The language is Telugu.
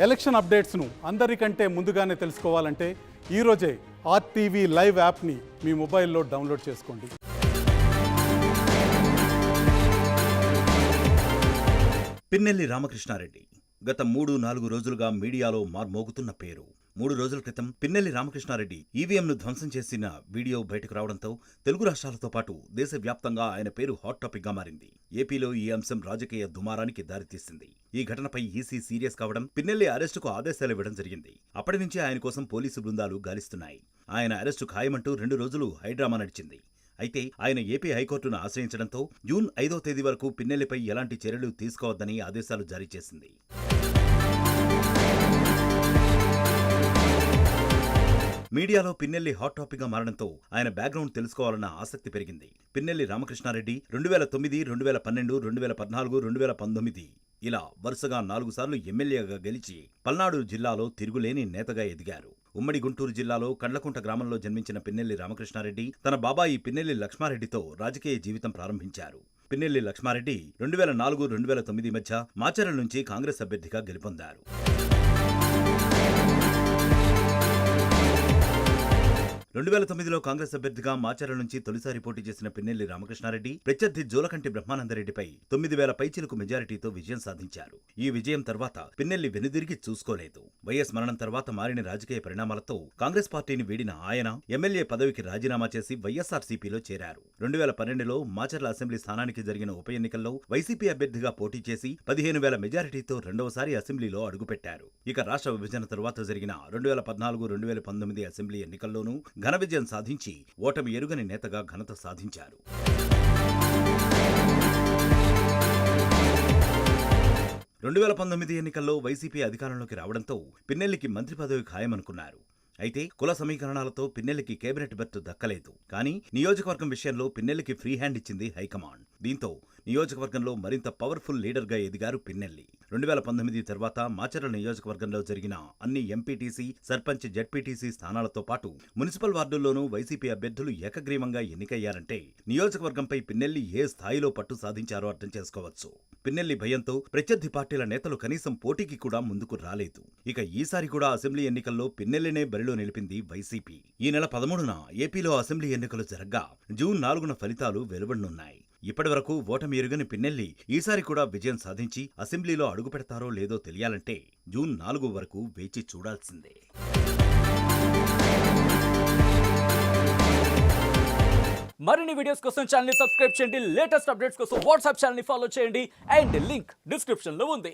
ఎలక్షన్ అప్డేట్స్ను అందరికంటే ముందుగానే తెలుసుకోవాలంటే ఈరోజే ఆర్టీవీ లైవ్ యాప్ని మీ మొబైల్లో డౌన్లోడ్ చేసుకోండి. పిన్నెల్లి రామకృష్ణారెడ్డి గత 3-4 రోజులుగా మీడియాలో మార్మోగుతున్న పేరు. 3 రోజుల క్రితం పిన్నెల్లి రామకృష్ణారెడ్డి ఈవీఎంను ధ్వంసం చేసిన వీడియో బయటకు రావడంతో తెలుగు రాష్ట్రాలతో పాటు దేశవ్యాప్తంగా ఆయన పేరు హాట్ టాపిక్ గా మారింది. ఏపీలో ఈ అంశం రాజకీయ దుమారానికి దారితీసింది. ఈ ఘటనపై ఈసీ సీరియస్ కావడం, పిన్నెల్లి అరెస్టుకు ఆదేశాలు ఇవ్వడం జరిగింది. అప్పటి నుంచి ఆయన కోసం పోలీసు బృందాలు గాలిస్తున్నాయి. ఆయన అరెస్టు ఖాయమంటూ 2 రోజులు హైడ్రామా నడిచింది. అయితే ఆయన ఏపీ హైకోర్టును ఆశ్రయించడంతో జూన్ 5వ తేదీ వరకు పిన్నెల్లిపై ఎలాంటి చర్యలు తీసుకోవద్దని ఆదేశాలు జారీ చేసింది. మీడియాలో పిన్నెల్లి హాట్ టాపిక్ గా మారడంతో ఆయన బ్యాక్గ్రౌండ్ తెలుసుకోవాలన్న ఆసక్తి పెరిగింది. పిన్నెల్లి రామకృష్ణారెడ్డి 2009, 2012, 2014, 2019 ఇలా వరుసగా 4 సార్లు ఎమ్మెల్యేగా గెలిచి పల్నాడు జిల్లాలో తిరుగులేని నేతగా ఎదిగారు. ఉమ్మడి గుంటూరు జిల్లాలో కండ్లకుంట గ్రామంలో జన్మించిన పిన్నెల్లి రామకృష్ణారెడ్డి తన బాబాయి పిన్నెల్లి లక్ష్మారెడ్డితో రాజకీయ జీవితం ప్రారంభించారు. పిన్నెల్లి లక్ష్మారెడ్డి 2004, 2009 మధ్య మాచర్ల నుంచి కాంగ్రెస్ అభ్యర్థిగా గెలుపొందారు. 2009లో కాంగ్రెస్ అభ్యర్థిగా మాచర్ల నుంచి తొలిసారి పోటీ చేసిన పిన్నెల్లి రామకృష్ణారెడ్డి ప్రత్యర్థి జోలకంటి బ్రహ్మానందరెడ్డిపై 9,000 పైచిలుకు మెజారిటీతో విజయం సాధించారు. ఈ విజయం తర్వాత పిన్నెల్లి వెనుదిరిగి చూసుకోలేదు. వైఎస్ మరణం తర్వాత మారిన రాజకీయ పరిణామాలతో కాంగ్రెస్ పార్టీని వీడిన ఆయన ఎమ్మెల్యే పదవికి రాజీనామా చేసి వైఎస్ఆర్సీపీలో చేరారు. 2012లో మాచర్ల అసెంబ్లీ స్థానానికి జరిగిన ఉప ఎన్నికల్లో వైసీపీ అభ్యర్థిగా పోటీ చేసి 15,000 మెజారిటీతో రెండవసారి అసెంబ్లీలో అడుగుపెట్టారు. ఇక రాష్ట్ర విభజన తరువాత జరిగిన 2014, 2019 అసెంబ్లీ ఎన్నికల్లోనూ ఘన విజయం సాధించి ఓటమి ఎరుగని నేతగా ఘనత సాధించారు. 2019 ఎన్నికల్లో వైసీపీ అధికారంలోకి రావడంతో పిన్నెల్లికి మంత్రి పదవి ఖాయమనుకున్నారు. అయితే కుల సమీకరణాలతో పిన్నెల్లికి కేబినెట్ బెర్త్ దక్కలేదు. కానీ నియోజకవర్గం విషయంలో పిన్నెల్లికి ఫ్రీ హ్యాండ్ ఇచ్చింది హైకమాండ్. దీంతో నియోజకవర్గంలో మరింత పవర్ఫుల్ లీడర్గా ఎదిగారు పిన్నెల్లి. 2019 తర్వాత మాచర్ల నియోజకవర్గంలో జరిగిన అన్ని ఎంపీటీసీ, సర్పంచ్, జడ్పీటీసీ స్థానాలతో పాటు మున్సిపల్ వార్డుల్లోనూ వైసీపీ అభ్యర్థులు ఏకగ్రీవంగా ఎన్నికయ్యారంటే నియోజకవర్గంపై పిన్నెల్లి ఏ స్థాయిలో పట్టు సాధించారో అర్థం చేసుకోవచ్చు. పిన్నెల్లి భయంతో ప్రత్యర్థి పార్టీల నేతలు కనీసం పోటీకి కూడా ముందుకు రాలేదు. ఇక ఈసారి కూడా అసెంబ్లీ ఎన్నికల్లో పిన్నెల్లినే బరిలో నిలిపింది వైసీపీ. ఈ నెల 13న ఏపీలో అసెంబ్లీ ఎన్నికలు జరగ్గా జూన్ 4న ఫలితాలు వెలువడనున్నాయి. ఇప్పటివరకు ఓటమి ఎరుగని పిన్నెల్లి ఈసారి కూడా విజయం సాధించి అసెంబ్లీలో అడుగుపెడతారో లేదో తెలియాలంటే జూన్ 4 వరకు వేచి చూడాల్సిందే. మరిన్ని వీడియోస్ కోసం ఛానల్ ని సబ్స్క్రైబ్ చేయండి. లేటెస్ట్ అప్డేట్స్ కోసం వాట్సాప్ ఛానల్ ని ఫాలో చేయండి. అండ్ లింక్ డిస్క్రిప్షన్ లో ఉంది.